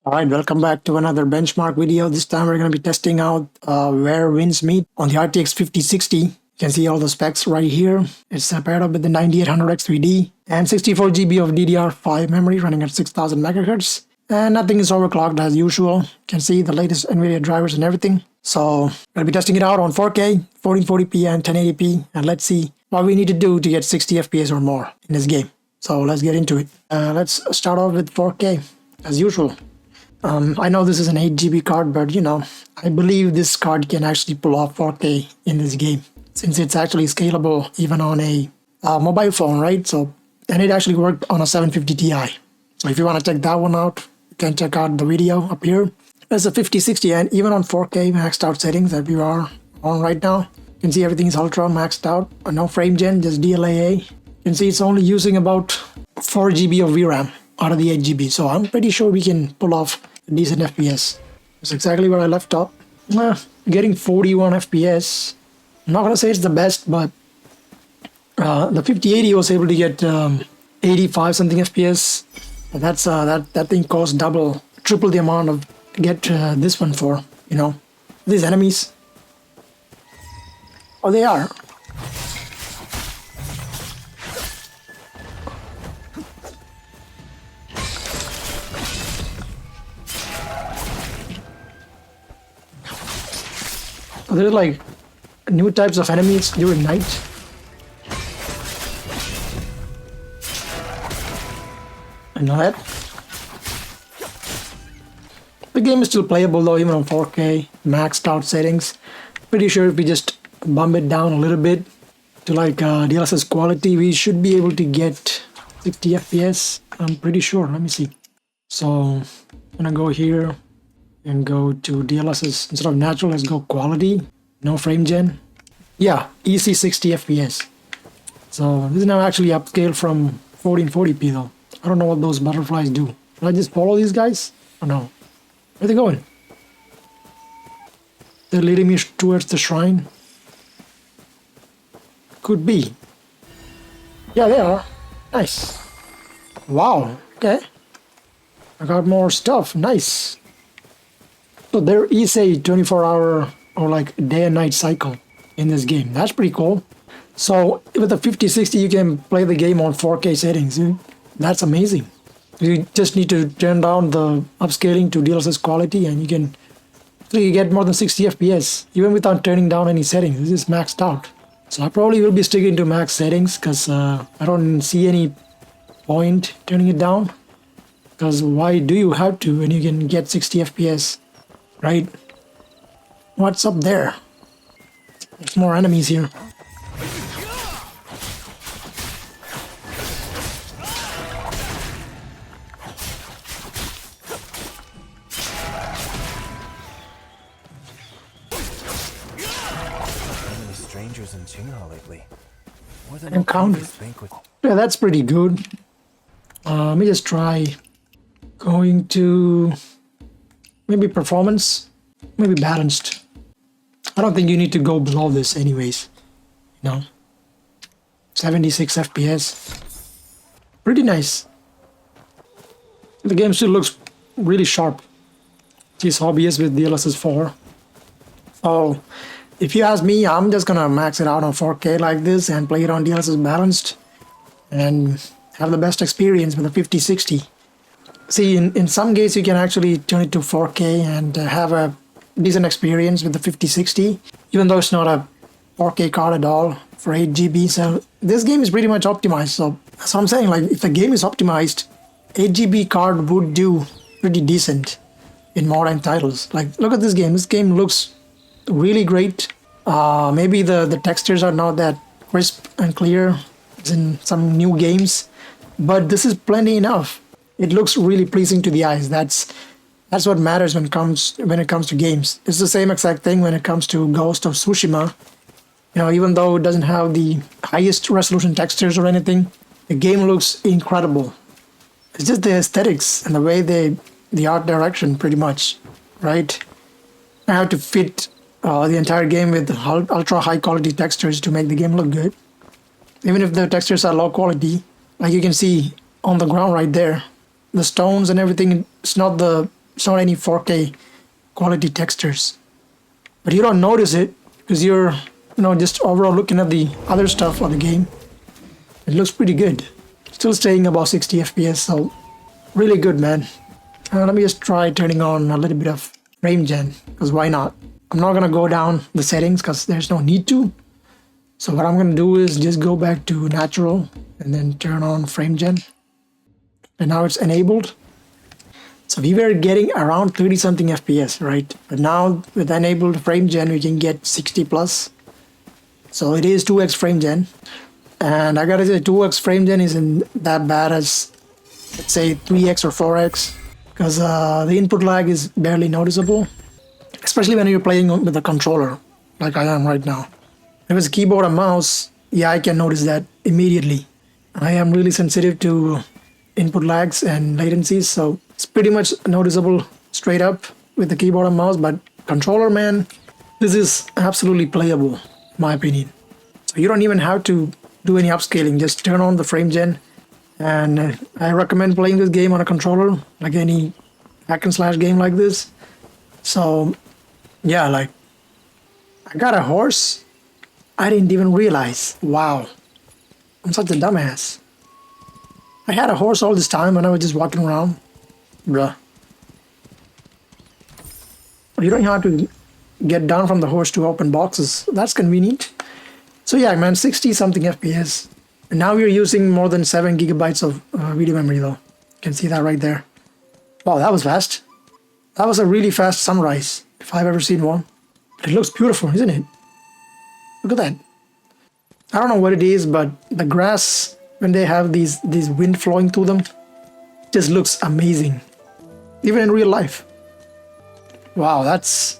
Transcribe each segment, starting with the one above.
All right, welcome back to another benchmark video. This time we're going to be testing out where wins meet on the RTX 5060. You can see all the specs right here. It's paired up with the 9800X 3D and 64 GB of DDR5 memory running at 6000 MHz. And nothing is overclocked as usual. You can see the latest NVIDIA drivers and everything. So we'll be testing it out on 4K, 1440p and 1080p. And let's see what we need to do to get 60 FPS or more in this game. So let's get into it. Let's start off with 4K as usual. I know this is an 8 GB card, but I believe this card can actually pull off 4K in this game since it's actually scalable even on a mobile phone, right? And it actually worked on a 750 Ti. So if you want to check that one out, you can check out the video up here. There's a 5060 and even on 4K maxed out settings that we are on right now. You can see everything's ultra maxed out, no frame gen, just DLAA. You can see it's only using about 4 GB of VRAM out of the 8 GB. So I'm pretty sure we can pull off a decent FPS. That's exactly where I left off. Getting 41 FPS. I'm not gonna say it's the best, but the 5080 was able to get 85 something FPS. That's that thing cost triple the amount of get this one for. These enemies. Oh, they are. There's like new types of enemies during night. I know that. The game is still playable though, even on 4K, maxed out settings. Pretty sure if we just bump it down a little bit to like DLSS quality, we should be able to get 60 FPS. I'm pretty sure. Let me see. So I'm gonna go here and go to DLSS. Instead of natural, let's go quality, no frame gen. Yeah, easy 60 FPS. So this is now actually upscaled from 1440p though. I don't know what those butterflies do. Should I just follow these guys? Or no? Where are they going? They're leading me towards the shrine. Could be. Yeah, they are. Nice. Wow, okay. I got more stuff, nice. So there is a 24-hour or like day and night cycle in this game. That's pretty cool. So with the 5060, you can play the game on 4K settings. That's amazing. You just need to turn down the upscaling to DLSS quality and you can get more than 60 FPS even without turning down any settings. This is maxed out. So I probably will be sticking to max settings because I don't see any point turning it down. Because why do you have to when you can get 60 FPS? Right? What's up there? There's more enemies here. Many strangers in Qinghe lately. More than Encounter. Yeah, that's pretty good. Let me just try going to maybe performance, maybe balanced. I don't think you need to go below this anyways. 76 FPS. Pretty nice. The game still looks really sharp. These hobbyists with DLSS 4. Oh, if you ask me, I'm just gonna max it out on 4K like this and play it on DLSS balanced and have the best experience with the 5060. See, in some games you can actually turn it to 4K and have a decent experience with the 5060, even though it's not a 4K card at all for 8 GB. So this game is pretty much optimized. So that's what I'm saying. Like if the game is optimized, 8 GB card would do pretty decent in modern titles. Like look at this game. This game looks really great. Maybe the textures are not that crisp and clear as in some new games, but this is plenty enough. It looks really pleasing to the eyes. That's what matters when it comes to games. It's the same exact thing when it comes to Ghost of Tsushima. Even though it doesn't have the highest resolution textures or anything, the game looks incredible. It's just the aesthetics and the way the art direction pretty much, right? I have to fit the entire game with ultra high quality textures to make the game look good. Even if the textures are low quality, like you can see on the ground right there, the stones and everything, it's not the It's not any 4K quality textures. But you don't notice it because you're, just overall looking at the other stuff on the game. It looks pretty good. Still staying above 60 FPS, so really good, man. Let me just try turning on a little bit of frame gen, because why not? I'm not gonna go down the settings because there's no need to. So what I'm gonna do is just go back to natural and then turn on frame gen. And now it's enabled. So we were getting around 30 something FPS, right? But now with enabled frame gen, we can get 60 plus. So it is 2x frame gen. And I gotta say 2x frame gen isn't that bad as, let's say, 3x or 4x. Because the input lag is barely noticeable. Especially when you're playing with a controller, like I am right now. If it's a keyboard and mouse, yeah, I can notice that immediately. I am really sensitive to input lags and latencies, so it's pretty much noticeable straight up with the keyboard and mouse. But controller, man, this is absolutely playable, in my opinion. So you don't even have to do any upscaling, just turn on the frame gen. And I recommend playing this game on a controller, like any hack and slash game like this. So yeah, like, I got a horse. I didn't even realize. Wow, I'm such a dumbass. I had a horse all this time and I was just walking around. Bruh. You don't have to get down from the horse to open boxes. That's convenient. So yeah, man, 60 something FPS. And now we're using more than 7 gigabytes of video memory though. You can see that right there. Wow, that was fast. That was a really fast sunrise, if I've ever seen one. But it looks beautiful, isn't it? Look at that. I don't know what it is, but the grass, when they have these wind flowing through them, just looks amazing. Even in real life. Wow, that's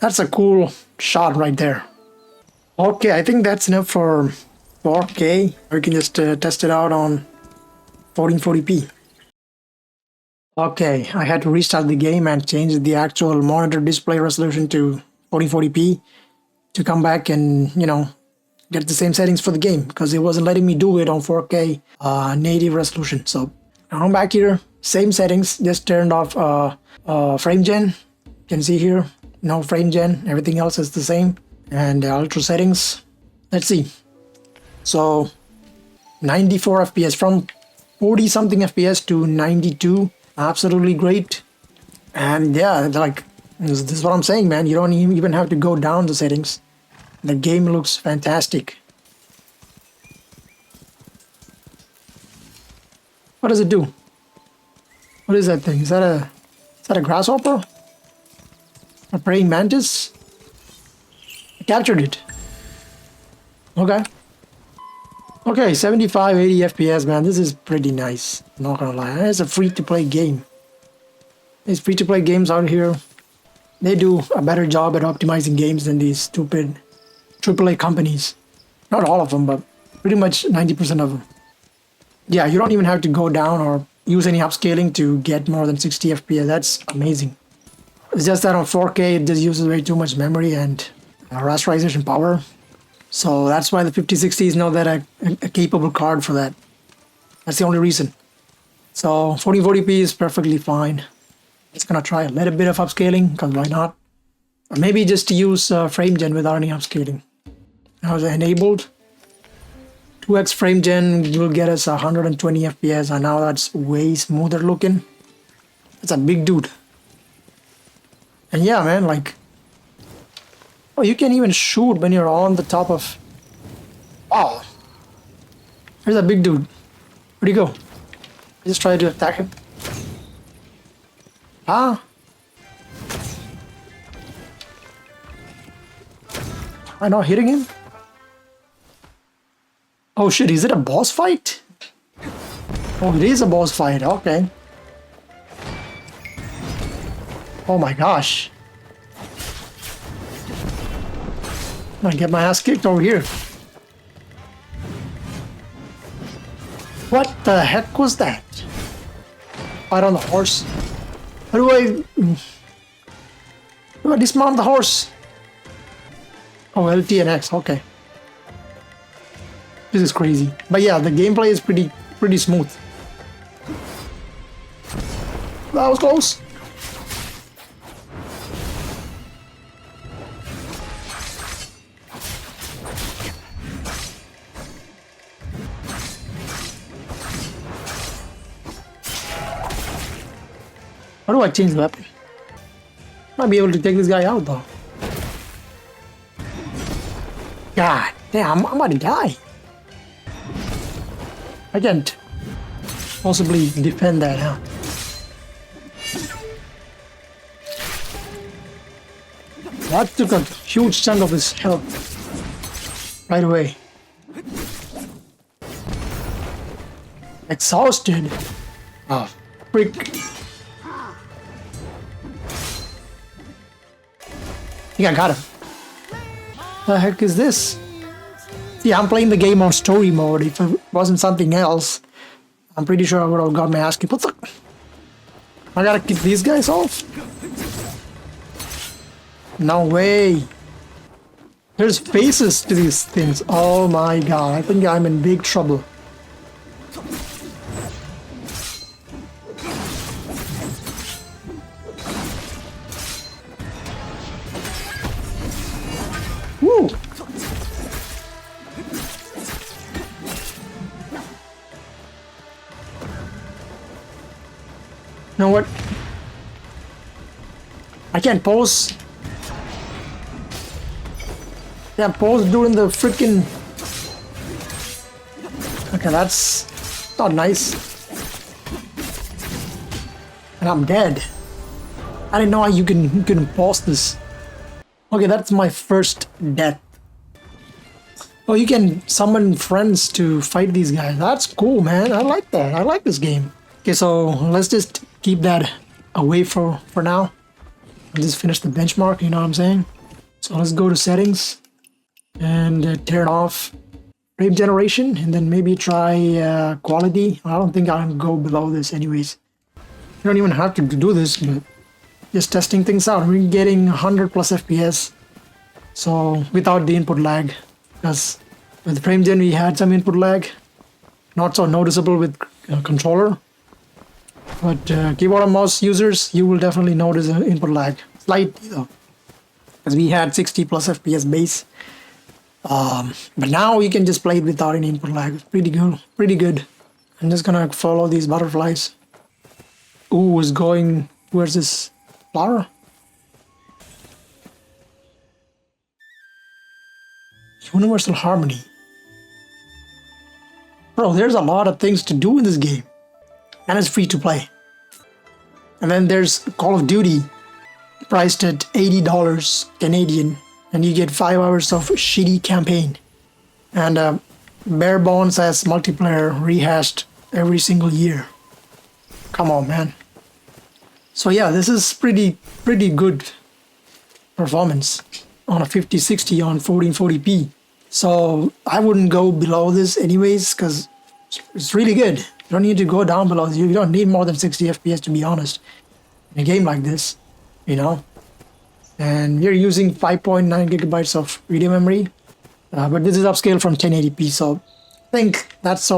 a cool shot right there. Okay, I think that's enough for 4K. We can just test it out on 1440p. Okay, I had to restart the game and change the actual monitor display resolution to 1440p to come back and, get the same settings for the game because it wasn't letting me do it on 4K native resolution. So now I'm back here, same settings, just turned off frame gen. You can see here, no frame gen, everything else is the same. And the ultra settings, let's see. So 94 FPS from 40 something FPS to 92, absolutely great. And yeah, like, this is what I'm saying, man. You don't even have to go down the settings. The game looks fantastic. What does it do? What is that thing? Is that a grasshopper? A praying mantis? I captured it. Okay. Okay, 75, 80 FPS, man. This is pretty nice. Not gonna lie. It's a free-to-play game. These free-to-play games out here, they do a better job at optimizing games than these stupid AAA companies. Not all of them, but pretty much 90% of them. Yeah, you don't even have to go down or use any upscaling to get more than 60 FPS. That's amazing. It's just that on 4K, it just uses way too much memory and rasterization power. So that's why the 5060 is not that a capable card for that. That's the only reason. So 1440p is perfectly fine. Just gonna try a little bit of upscaling, because why not? Or maybe just to use frame gen without any upscaling. Now it's enabled. 2x frame gen will get us 120 FPS, and now that's way smoother looking. That's a big dude. And yeah, man, like, oh, you can even shoot when you're on the top of... Wow. There's a big dude. Where'd he go? I just tried to attack him. Ah. Am I not hitting him? Oh shit, is it a boss fight? Oh, it is a boss fight, okay. Oh my gosh. I'm gonna get my ass kicked over here. What the heck was that? Fight on the horse. How do I dismount the horse? Oh, LT and X, okay. This is crazy. But yeah, the gameplay is pretty smooth. That was close. How do I change the weapon? Might be able to take this guy out though. God damn, I'm about to die. I can't possibly defend that, huh? That took a huge chunk of his health right away. Exhausted. Oh, freak. I think I got him. The heck is this? See, I'm playing the game on story mode. If it wasn't something else, I'm pretty sure I would have got my ass kicked. What the? I gotta keep these guys off? No way. There's faces to these things. Oh my god. I think I'm in big trouble. Woo! You know what? I can't pose. Can't pose during the freaking. Okay, that's not nice. And I'm dead. I didn't know how you can pause this. Okay, that's my first death. Oh, you can summon friends to fight these guys. That's cool, man. I like that. I like this game. Okay, so let's just keep that away for now. I'll just finish the benchmark, you know what I'm saying? So let's go to settings and turn off frame generation, and then maybe try quality. I don't think I'll go below this anyways. You don't even have to do this, but just testing things out. We're getting 100 plus FPS, so without the input lag, because with frame gen we had some input lag, not so noticeable with controller, but keyboard and mouse users, you will definitely notice an input lag, slightly though, because we had 60 plus FPS base. But now you can just play it without any input lag. It's pretty good, pretty good. I'm just gonna follow these butterflies. Ooh, is going, where's this flower? Universal Harmony. Bro, there's a lot of things to do in this game. And it's free to play. And then there's Call of Duty, priced at $80 Canadian. And you get 5 hours of shitty campaign. And bare bones as multiplayer rehashed every single year. Come on, man. So yeah, this is pretty good performance on a 5060 on 1440p. So I wouldn't go below this anyways, because it's really good. You don't need to go down below. You don't need more than 60 FPS to be honest. In a game like this, you know. And we're using 5.9 gigabytes of video memory, but this is upscaled from 1080p, so I think that's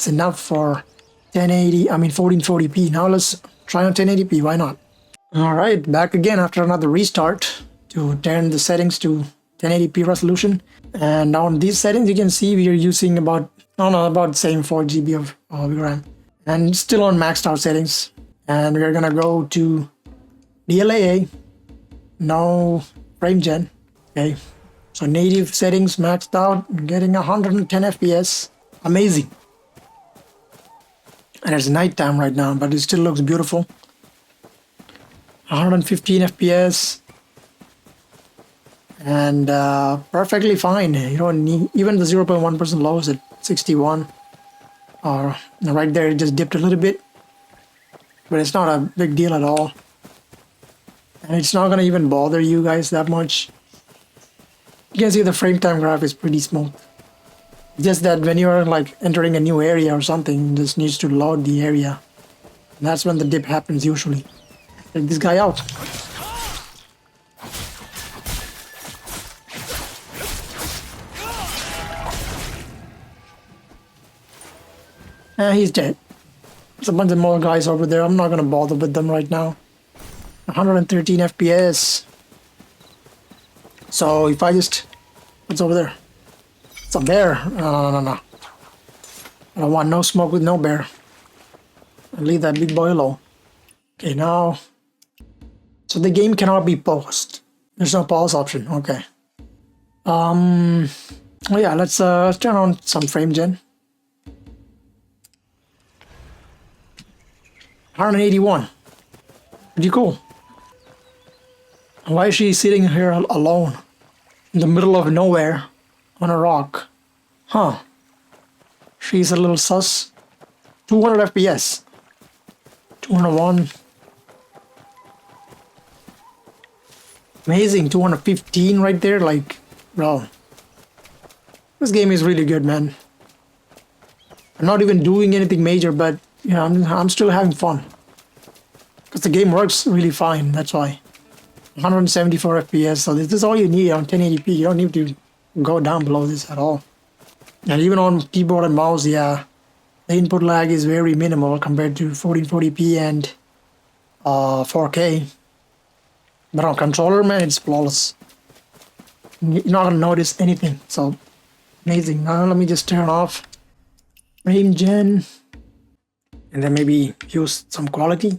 enough for 1440p. Now let's try on 1080p, why not? Alright, back again after another restart to turn the settings to 1080p resolution. And now on these settings you can see we are using about the same 4 GB of RAM. And still on maxed out settings. And we're gonna go to DLAA. No frame gen. Okay, so native settings maxed out, getting 110 FPS. Amazing. And it's nighttime right now, but it still looks beautiful. 115 FPS. And perfectly fine. You don't need, even the 0.1% low is at 61. Or right there, it just dipped a little bit. But it's not a big deal at all. And it's not going to even bother you guys that much. You can see the frame time graph is pretty smooth. Just that when you're like entering a new area or something, it just needs to load the area. And that's when the dip happens usually. Take this guy out. He's dead. There's a bunch of more guys over there. I'm not going to bother with them right now. 113 FPS. So if I just, what's over there? It's a bear. No. I don't want no smoke with no bear. I'll leave that big boy alone. Okay, now, so the game cannot be paused. There's no pause option. Okay. Oh yeah, let's turn on some frame gen. 181. Pretty cool. Why is she sitting here alone in the middle of nowhere on a rock? Huh. She's a little sus. 200 FPS. 201. Amazing. 215 right there. Like, bro. This game is really good, man. I'm not even doing anything major, but you know, I'm still having fun. Because the game works really fine, that's why. 174 FPS, so this is all you need on 1080p. You don't need to go down below this at all. And even on keyboard and mouse, yeah, the input lag is very minimal compared to 1440p and 4K. But on controller, man, it's flawless. You're not gonna notice anything, so amazing. Now let me just turn off frame gen and then maybe use some quality.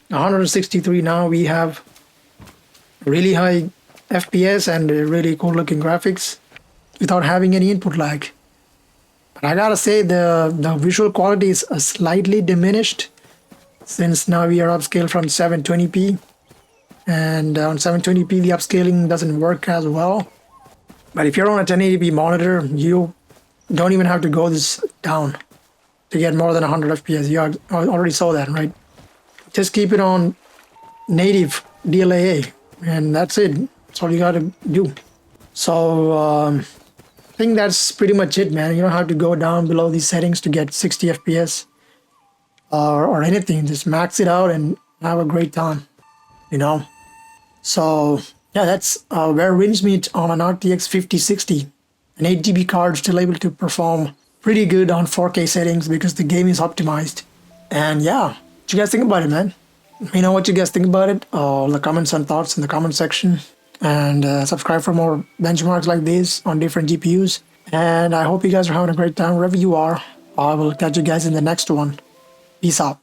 163 now, we have really high FPS and really cool looking graphics without having any input lag. But I gotta say the visual quality is slightly diminished since now we are upscaled from 720p, and on 720p the upscaling doesn't work as well. But if you're on a 1080p monitor, you don't even have to go this down to get more than 100 FPS. You already saw that, right? Just keep it on native DLAA, and that's it. That's all you gotta do. So I think that's pretty much it, man. You don't have to go down below these settings to get 60 FPS or anything. Just max it out and have a great time, you know. So yeah, that's where wins meet on an RTX 5060. An 8GB card still able to perform pretty good on 4K settings because the game is optimized. And yeah, what you guys think about it, man? Let me know what you guys think about it. The comments and thoughts in the comment section. And subscribe for more benchmarks like this on different GPUs. And I hope you guys are having a great time wherever you are. I will catch you guys in the next one. Peace out.